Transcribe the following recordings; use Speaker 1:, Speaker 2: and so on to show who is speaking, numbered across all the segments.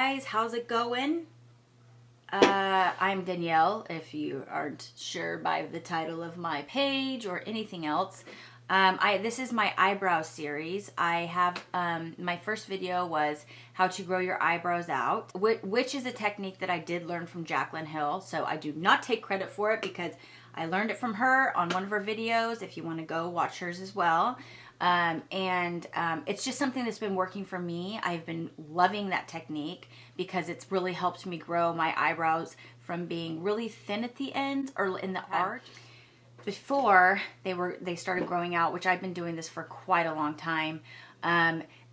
Speaker 1: guys, how's it going? I'm Danielle, if you aren't sure by the title of my page or anything else. This is my eyebrow series. I have, my first video was how to grow your eyebrows out, which is a technique that I did learn from Jaclyn Hill. So I do not take credit for it because I learned it from her on one of her videos. If you want to go watch hers as well. It's just something that's been working for me. I've been loving that technique because it's really helped me grow my eyebrows from being really thin at the end or in the arch. Before they started growing out, which I've been doing this for quite a long time,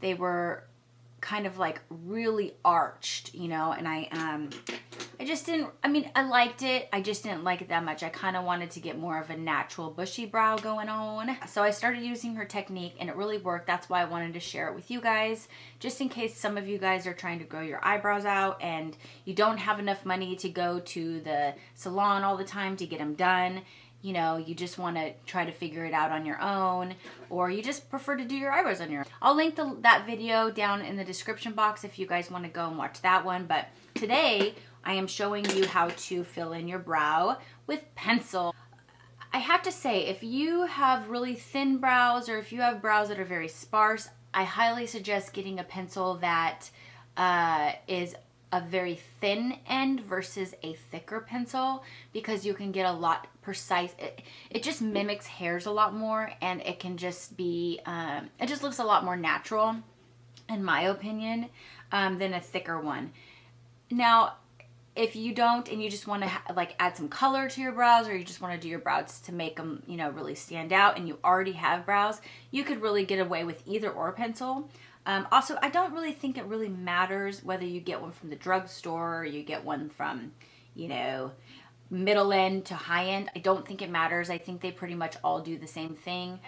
Speaker 1: they were kind of like really arched, you know, and I just didn't, I mean, I liked it. I just didn't like it that much. I kind of wanted to get more of a natural bushy brow going on. So I started using her technique and it really worked. That's why I wanted to share it with you guys, just in case some of you guys are trying to grow your eyebrows out and you don't have enough money to go to the salon all the time to get them done. You know, you just want to try to figure it out on your own, or you just prefer to do your eyebrows on your own. I'll link that video down in the description box if you guys want to go and watch that one. But today, I am showing you how to fill in your brow with pencil. I have to say, if you have really thin brows or if you have brows that are very sparse, I highly suggest getting a pencil that is a very thin end versus a thicker pencil, because you can get a lot precise. It just mimics hairs a lot more, and it can just be, it just looks a lot more natural, in my opinion, than a thicker one. Now, if you don't and you just want to like add some color to your brows, or you just want to do your brows to make them, you know, really stand out, and you already have brows, you could really get away with either or pencil. Also, I don't really think it really matters whether you get one from the drugstore or you get one from, you know, middle end to high end. I don't think it matters. I think they pretty much all do the same thing.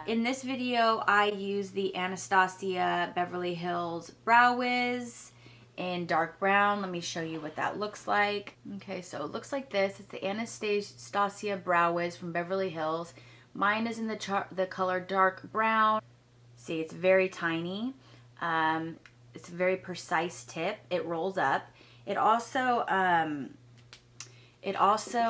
Speaker 1: In this video, I use the Anastasia Beverly Hills Brow Wiz in dark brown. Let me show you what that looks like. Okay, so it looks like this. It's the Anastasia Brow Wiz from Beverly Hills. Mine is in the color dark brown. See, it's very tiny. It's a very precise tip. It rolls up. It also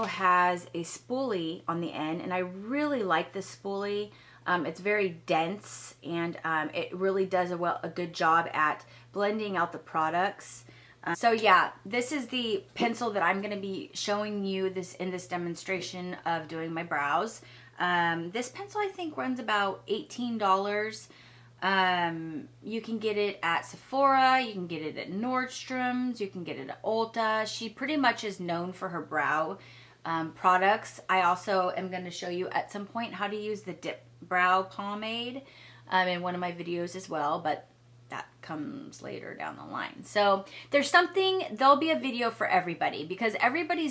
Speaker 1: has a spoolie on the end, and I really like this spoolie. It's very dense, and it really does a good job at blending out the products. So yeah, this is the pencil that I'm going to be showing you in this demonstration of doing my brows. This pencil I think runs about $18. You can get it at Sephora, you can get it at Nordstrom's, you can get it at Ulta. She pretty much is known for her brow products. I also am going to show you at some point how to use the Dip Brow Pomade in one of my videos as well, but that comes later down the line. So there'll be a video for everybody, because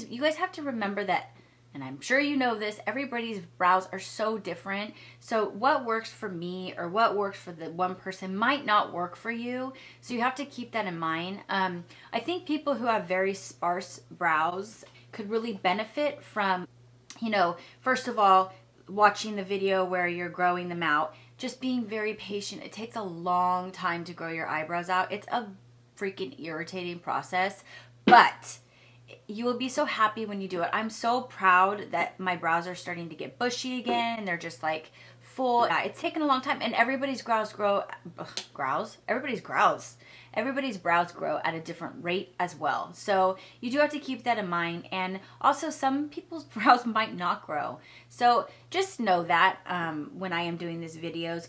Speaker 1: you guys have to remember that, and I'm sure you know this, everybody's brows are so different. So what works for me or what works for the one person might not work for you. So you have to keep that in mind. I think people who have very sparse brows could really benefit from, you know, first of all, watching the video where you're growing them out, just being very patient. It takes a long time to grow your eyebrows out. It's a freaking irritating process, but you will be so happy when you do it. I'm so proud that my brows are starting to get bushy again, and they're just like full. Yeah, it's taken a long time, and everybody's brows grow at a different rate as well. So you do have to keep that in mind. And also, some people's brows might not grow. So just know that when I am doing these videos,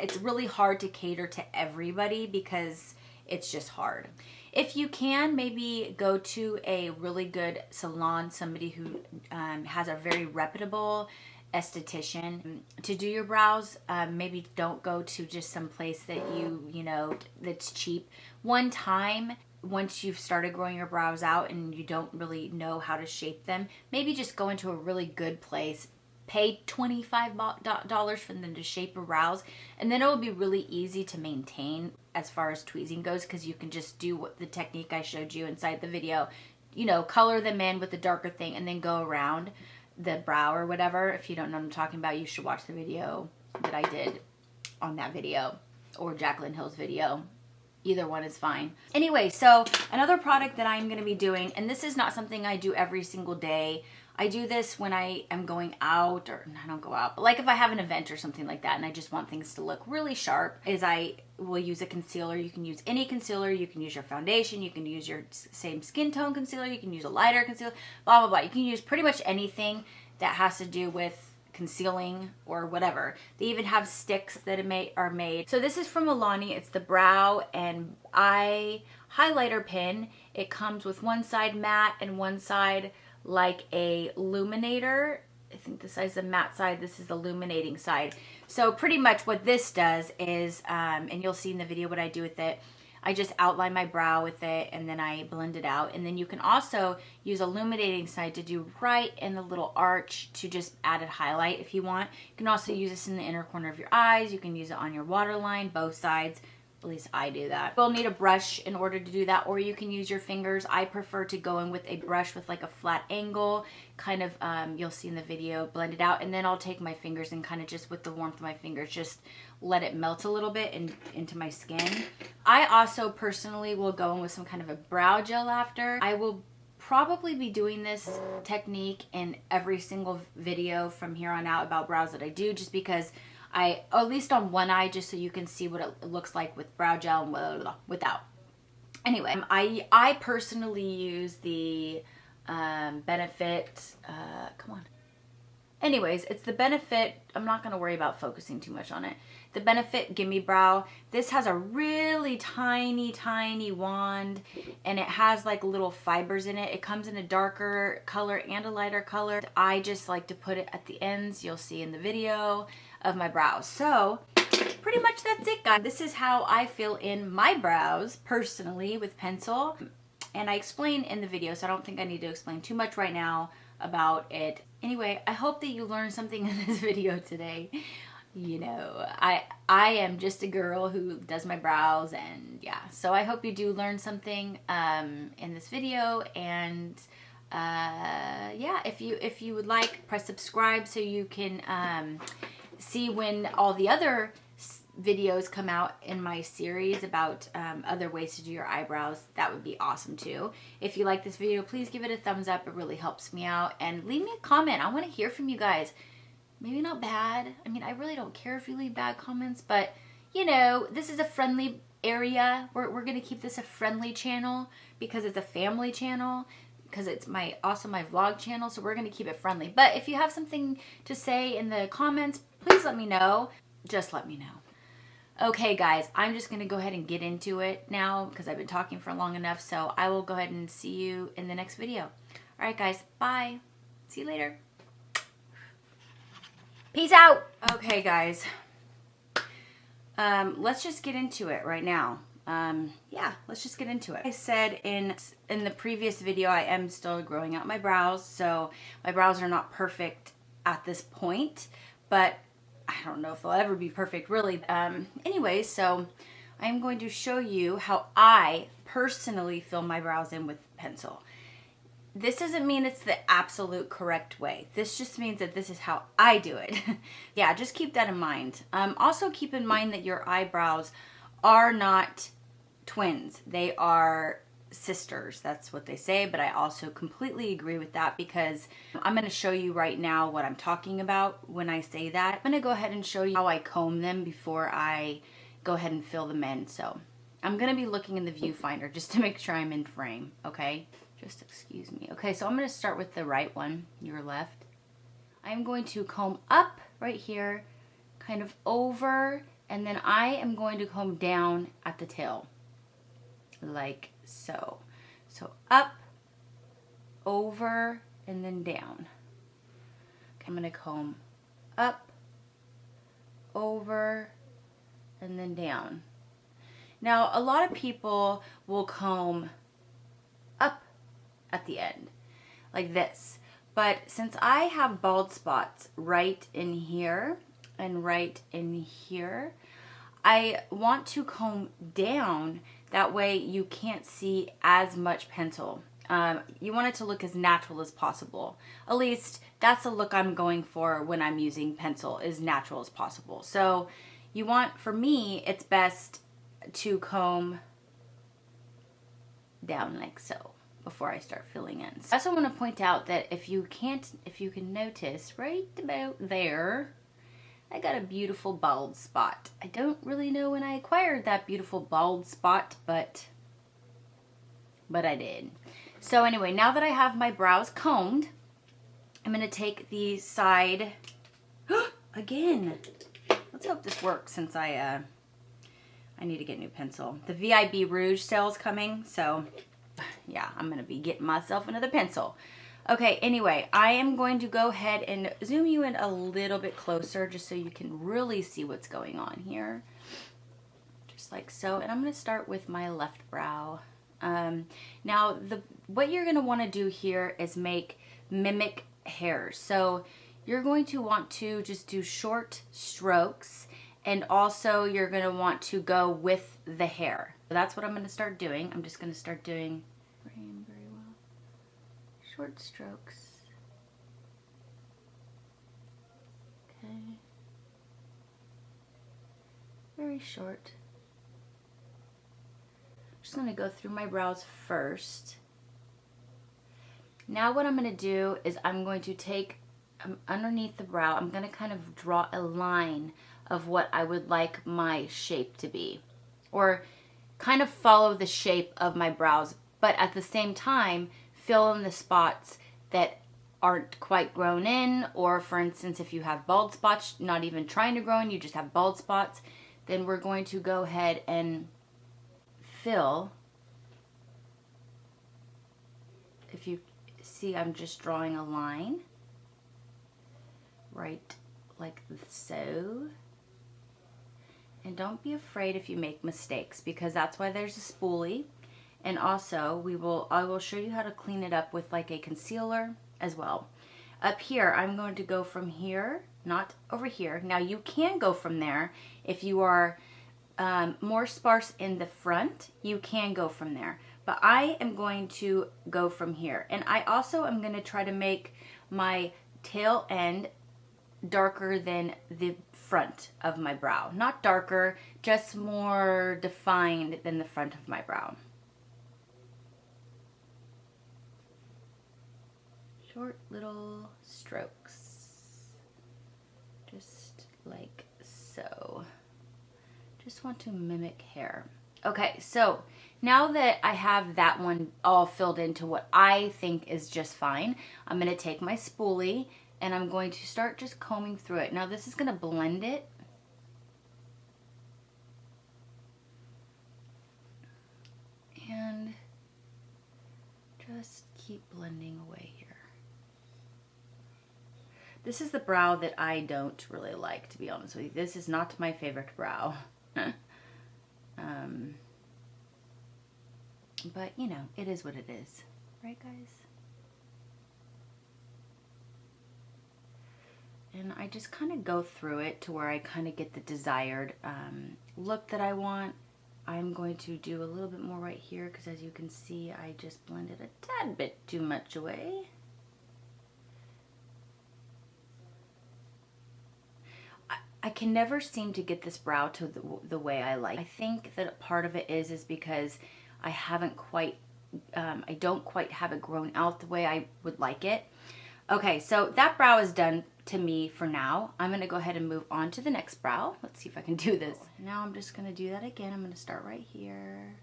Speaker 1: it's really hard to cater to everybody because it's just hard. If you can, maybe go to a really good salon, somebody who has a very reputable esthetician to do your brows. Maybe don't go to just some place that you know, that's cheap. One time, once you've started growing your brows out and you don't really know how to shape them, maybe just go into a really good place, pay $25 for them to shape your brows, and then it will be really easy to maintain as far as tweezing goes, because you can just do the technique I showed you inside the video, you know, color them in with the darker thing and then go around the brow or whatever. If you don't know what I'm talking about, you should watch the video that I did on that video, or Jaclyn Hill's video. Either one is fine. Anyway, so another product that I'm going to be doing, and this is not something I do every single day. I do this when I am going out, or I don't go out, but like if I have an event or something like that and I just want things to look really sharp, is I will use a concealer. You can use any concealer. You can use your foundation. You can use your same skin tone concealer. You can use a lighter concealer, blah, blah, blah. You can use pretty much anything that has to do with concealing or whatever. They even have sticks that are made. So this is from Milani. It's the Brow and Eye Highlighter Pen. It comes with one side matte and one side like a illuminator. I think this is the matte side, this is the illuminating side. So pretty much what this does is, and you'll see in the video what I do with it, I just outline my brow with it and then I blend it out. And then you can also use illuminating side to do right in the little arch to just add a highlight if you want. You can also use this in the inner corner of your eyes. You can use it on your waterline, both sides. At least I do that. You'll need a brush in order to do that, or you can use your fingers. I prefer to go in with a brush with like a flat angle, kind of, you'll see in the video, blend it out, and then I'll take my fingers and kind of just with the warmth of my fingers, just let it melt a little bit into my skin. I also personally will go in with some kind of a brow gel after. I will probably be doing this technique in every single video from here on out about brows that I do, just because at least on one eye, just so you can see what it looks like with brow gel and blah, blah, blah, without. Anyway, I personally use the Benefit, come on. Anyways, it's the Benefit, I'm not going to worry about focusing too much on it. The Benefit Gimmie Brow. This has a really tiny, tiny wand, and it has like little fibers in it. It comes in a darker color and a lighter color. I just like to put it at the ends, you'll see in the video, of my brows. So pretty much that's it, guys. This is how I fill in my brows personally with pencil, and I explain in the video, so I don't think I need to explain too much right now about it. Anyway, I hope that you learned something in this video today. You know, I am just a girl who does my brows, and yeah, so I hope you do learn something in this video. And yeah, if you would like, press subscribe so you can see when all the other videos come out in my series about other ways to do your eyebrows. That would be awesome too. If you like this video, please give it a thumbs up. It really helps me out. And leave me a comment. I want to hear from you guys. Maybe not bad. I mean, I really don't care if you leave bad comments, but you know, this is a friendly area. We're going to keep this a friendly channel because it's a family channel, because it's also my vlog channel, so we're going to keep it friendly. But if you have something to say in the comments, please let me know. Just let me know. Okay, guys, I'm just going to go ahead and get into it now because I've been talking for long enough, so I will go ahead and see you in the next video. All right, guys, bye. See you later. Peace out. Okay, guys, let's just get into it right now. Yeah, let's just get into it. I said in the previous video, I am still growing out my brows, so my brows are not perfect at this point, but I don't know if they'll ever be perfect, really. Anyway, so I'm going to show you how I personally fill my brows in with pencil. This doesn't mean it's the absolute correct way. This just means that this is how I do it. Yeah, just keep that in mind. Also keep in mind that your eyebrows are not twins. They are sisters. That's what they say, but I also completely agree with that because I'm going to show you right now what I'm talking about when I say that. I'm going to go ahead and show you how I comb them before I go ahead and fill them in. So I'm going to be looking in the viewfinder just to make sure I'm in frame, okay? Just excuse me. Okay, so I'm going to start with the right one, your left. I'm going to comb up right here, kind of over, and then I am going to comb down at the tail, like so. So up, over, and then down. Okay, I'm going to comb up, over, and then down. Now, a lot of people will comb up at the end, like this. But since I have bald spots right in here and right in here, I want to comb down. That way you can't see as much pencil. You want it to look as natural as possible. At least that's the look I'm going for when I'm using pencil, as natural as possible. So you want, for me, it's best to comb down like so before I start filling in. I also want to point out that if you can notice right about there, I got a beautiful bald spot. I don't really know when I acquired that beautiful bald spot, but I did. So anyway, now that I have my brows combed, I'm going to take the side, again, let's hope this works since I need to get a new pencil. The VIB Rouge sale's coming, so yeah, I'm going to be getting myself another pencil. Okay, anyway, I am going to go ahead and zoom you in a little bit closer just so you can really see what's going on here. Just like so. And I'm going to start with my left brow. Now, what you're going to want to do here is mimic hairs. So you're going to want to just do short strokes, and also you're going to want to go with the hair. So that's what I'm going to start doing. I'm just going to start doing very well. Short strokes. Okay. Very short. Just going to go through my brows first. Now what I'm going to do is I'm going to take underneath the brow, I'm going to kind of draw a line of what I would like my shape to be, or kind of follow the shape of my brows, but at the same time fill in the spots that aren't quite grown in. Or for instance, if you have bald spots, not even trying to grow in, you just have bald spots, then we're going to go ahead and fill. If you see, I'm just drawing a line right like so. And don't be afraid if you make mistakes, because that's why there's a spoolie. And also I will show you how to clean it up with like a concealer as well. Up here, I'm going to go from here, not over here. Now you can go from there if you are more sparse in the front, you can go from there. But I am going to go from here. And I also am going to try to make my tail end darker than the front of my brow. Not darker, just more defined than the front of my brow. Short little strokes. Just like so. Just want to mimic hair. Okay, so now that I have that one all filled into what I think is just fine, I'm going to take my spoolie and I'm going to start just combing through it. Now this is going to blend it. And just keep blending away here. This is the brow that I don't really like, to be honest with you. This is not my favorite brow. But you know, it is what it is, right guys? And I just kind of go through it to where I kind of get the desired look that I want. I'm going to do a little bit more right here because as you can see, I just blended a tad bit too much away. I can never seem to get this brow to the way I like. I think that part of it is because I haven't quite, I don't quite have it grown out the way I would like it. Okay, so that brow is done to me for now. I'm going to go ahead and move on to the next brow. Let's see if I can do this. Now I'm just going to do that again. I'm going to start right here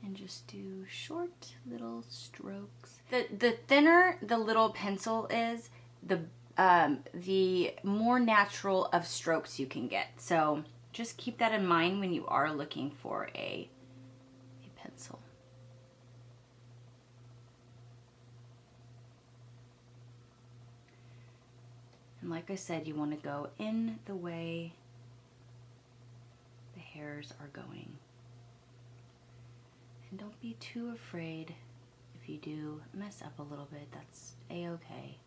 Speaker 1: and just do short little strokes. The thinner the little pencil is, the more natural of strokes you can get. So just keep that in mind when you are looking for a pencil. And like I said, you want to go in the way the hairs are going. And don't be too afraid if you do mess up a little bit. That's a-okay.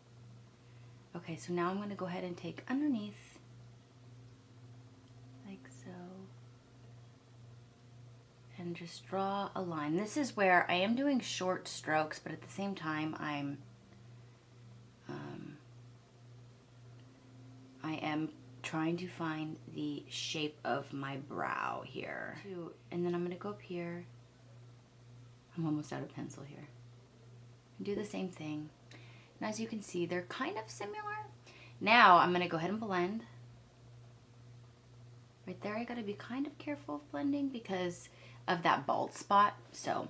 Speaker 1: Okay, so now I'm going to go ahead and take underneath, like so, and just draw a line. This is where I am doing short strokes, but at the same time I am trying to find the shape of my brow here. And then I'm going to go up here. I'm almost out of pencil here. Do the same thing. And as you can see, they're kind of similar. Now I'm gonna go ahead and blend. Right there, I gotta be kind of careful of blending because of that bald spot. So,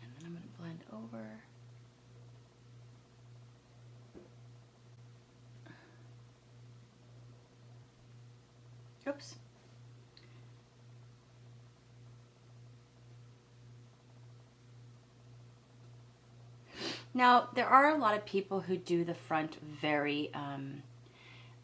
Speaker 1: and then I'm gonna blend over. Oops. Now, there are a lot of people who do the front very,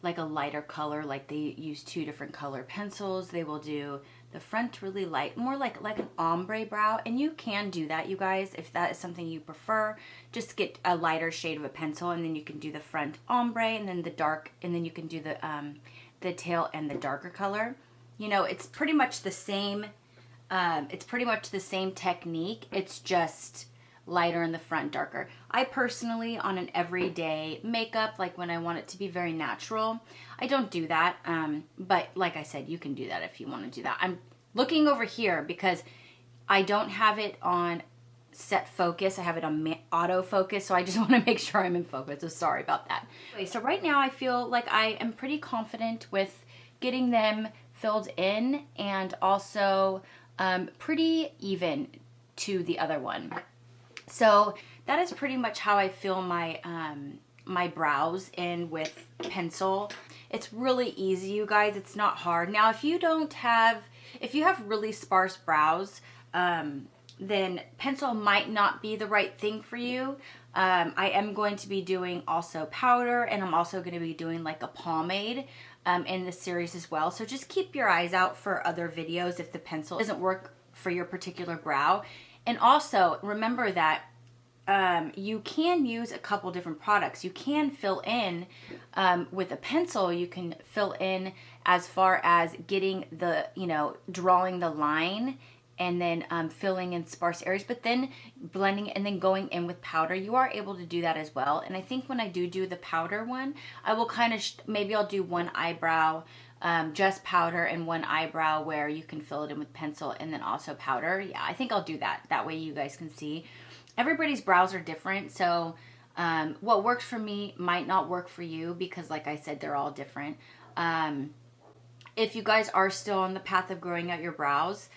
Speaker 1: like a lighter color, like they use 2 different color pencils. They will do the front really light, more like an ombre brow. And you can do that, you guys, if that is something you prefer. Just get a lighter shade of a pencil, and then you can do the front ombre, and then the dark, and then you can do the tail and the darker color. You know, it's pretty much the same. It's pretty much the same technique. It's just lighter in the front, darker. I personally, on an everyday makeup, like when I want it to be very natural, I don't do that. But like I said, you can do that if you want to do that. I'm looking over here because I don't have it on set focus. I have it on auto focus, so I just want to make sure I'm in focus. So sorry about that. Okay, so right now I feel like I am pretty confident with getting them filled in, and also pretty even to the other one. So that is pretty much how I fill my my brows in with pencil. It's really easy, you guys. It's not hard. Now, if you have really sparse brows, then pencil might not be the right thing for you. I am going to be doing also powder, and I'm also going to be doing like a pomade in this series as well. So just keep your eyes out for other videos if the pencil doesn't work for your particular brow. And also remember that you can use a couple different products. You can fill in with a pencil. You can fill in as far as getting the, drawing the line, and then filling in sparse areas, but then blending and then going in with powder. You are able to do that as well. And I think when I do the powder one, I will kind of, maybe I'll do one eyebrow, just powder, and one eyebrow where you can fill it in with pencil and then also powder. Yeah, I think I'll do that. That way you guys can see. Everybody's brows are different, so what works for me might not work for you because, like I said, they're all different. If you guys are still on the path of growing out your brows,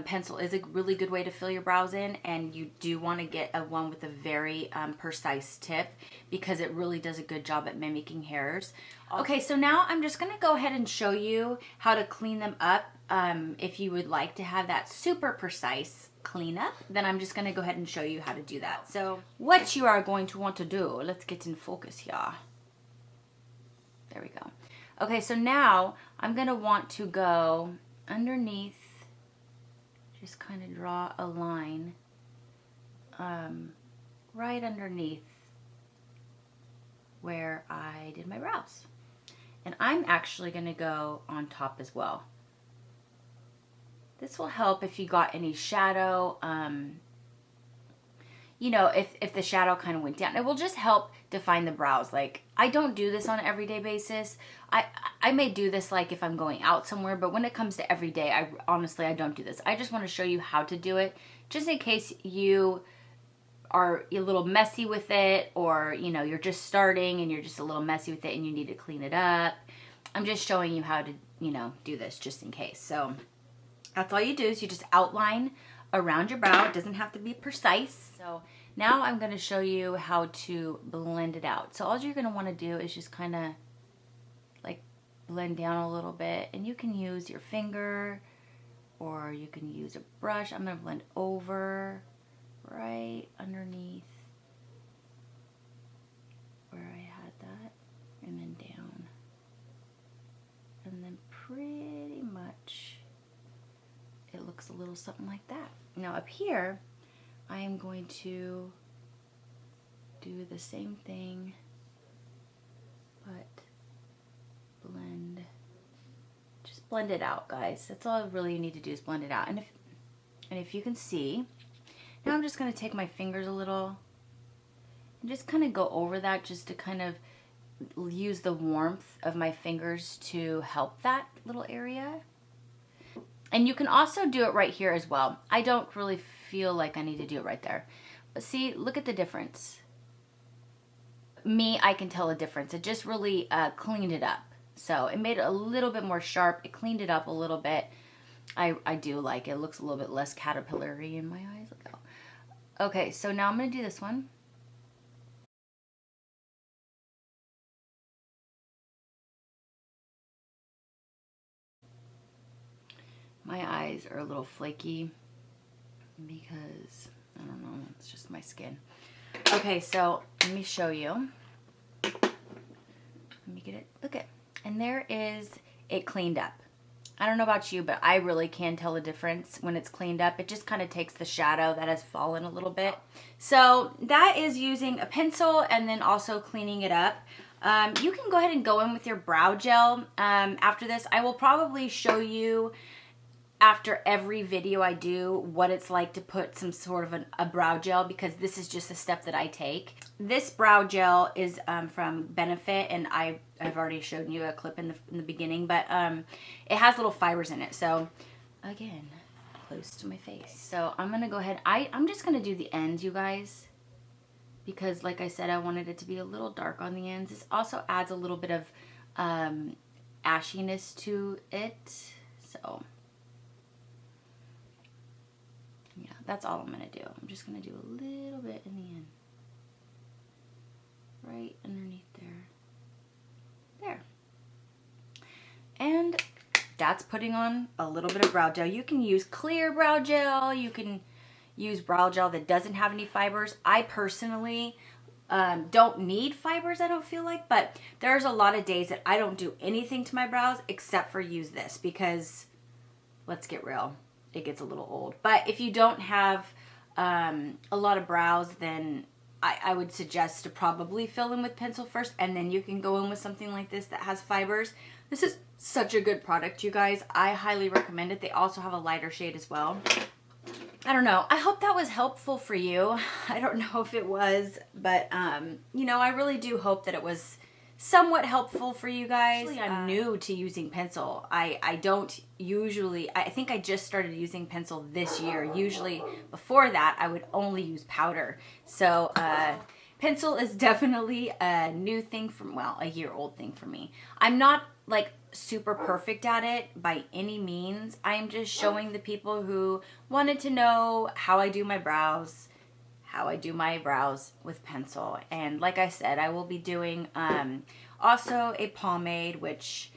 Speaker 1: pencil is a really good way to fill your brows in, and you do want to get one with a very precise tip because it really does a good job at mimicking hairs. Okay, so now I'm just going to go ahead and show you how to clean them up. If you would like to have that super precise cleanup, then I'm just going to go ahead and show you how to do that. So what you are going to want to do, let's get in focus here. There we go. Okay, so now I'm going to want to go underneath, just kind of draw a line right underneath where I did my brows. And I'm actually going to go on top as well. This will help if you got any shadow, if the shadow kind of went down. It will just help define the brows. Like, I don't do this on an everyday basis. I may do this like if I'm going out somewhere, but when it comes to everyday, I don't do this. I just want to show you how to do it, just in case you are a little messy with it, or you're just starting and you're just a little messy with it and you need to clean it up. I'm just showing you how to do this just in case. So that's all you do, is you just outline around your brow. It doesn't have to be precise. So now I'm going to show you how to blend it out. So all you're going to want to do is just kind of like blend down a little bit, and you can use your finger or you can use a brush. I'm going to blend over right underneath where I had that, and then down, and then pretty much it looks a little something like that. Now up here, I am going to do the same thing, but just blend it out, guys. That's all really you need to do, is blend it out. And if you can see, now I'm just going to take my fingers a little and just kind of go over that, just to kind of use the warmth of my fingers to help that little area. And you can also do it right here as well. I don't really feel like I need to do it right there. But see, look at the difference. Me, I can tell a difference. It just really cleaned it up. So it made it a little bit more sharp. It cleaned it up a little bit. I do like it. It looks a little bit less caterpillar-y in my eyes. Look out. Okay, so now I'm going to do this one. My eyes are a little flaky because, I don't know, it's just my skin. Okay, so let me show you. Let me get it. Look at, and there is it cleaned up. I don't know about you, but I really can tell a difference when it's cleaned up. It just kind of takes the shadow that has fallen a little bit. So that is using a pencil and then also cleaning it up. You can go ahead and go in with your brow gel. After this, I will probably show you after every video I do what it's like to put some sort of a brow gel, because this is just a step that I take. This brow gel is from Benefit, and I've already shown you a clip in the beginning, but it has little fibers in it. So again, close to my face. So I'm gonna go ahead, I'm just gonna do the ends, you guys, because like I said, I wanted it to be a little dark on the ends. This also adds a little bit of ashiness to it. So yeah, that's all I'm going to do. I'm just going to do a little bit in the end. Right underneath there. There. And that's putting on a little bit of brow gel. You can use clear brow gel. You can use brow gel that doesn't have any fibers. I personally don't need fibers, I don't feel like, but there's a lot of days that I don't do anything to my brows except for use this, because let's get real, it gets a little old. But if you don't have a lot of brows, then I would suggest to probably fill in with pencil first, and then you can go in with something like this that has fibers. This is such a good product, you guys. I highly recommend it. They also have a lighter shade as well. I don't know. I hope that was helpful for you. I don't know if it was, but you know, I really do hope that it was somewhat helpful for you guys. Actually, I'm new to using pencil. I don't usually, I think I just started using pencil this year. Usually before that, I would only use powder. So pencil is definitely a new thing from, well, a year-old thing for me. I'm not like super perfect at it by any means. I'm just showing the people who wanted to know how I do my brows, with pencil. And like I said, I will be doing also a pomade, which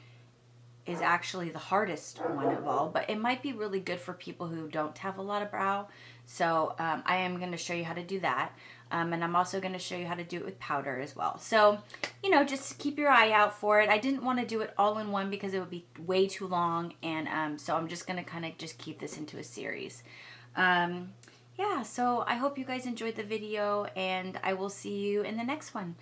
Speaker 1: is actually the hardest one of all, but it might be really good for people who don't have a lot of brow. So I am going to show you how to do that. And I'm also going to show you how to do it with powder as well. So, you know, just keep your eye out for it. I didn't want to do it all in one because it would be way too long. And so I'm just going to kind of just keep this into a series. Yeah, so I hope you guys enjoyed the video, and I will see you in the next one.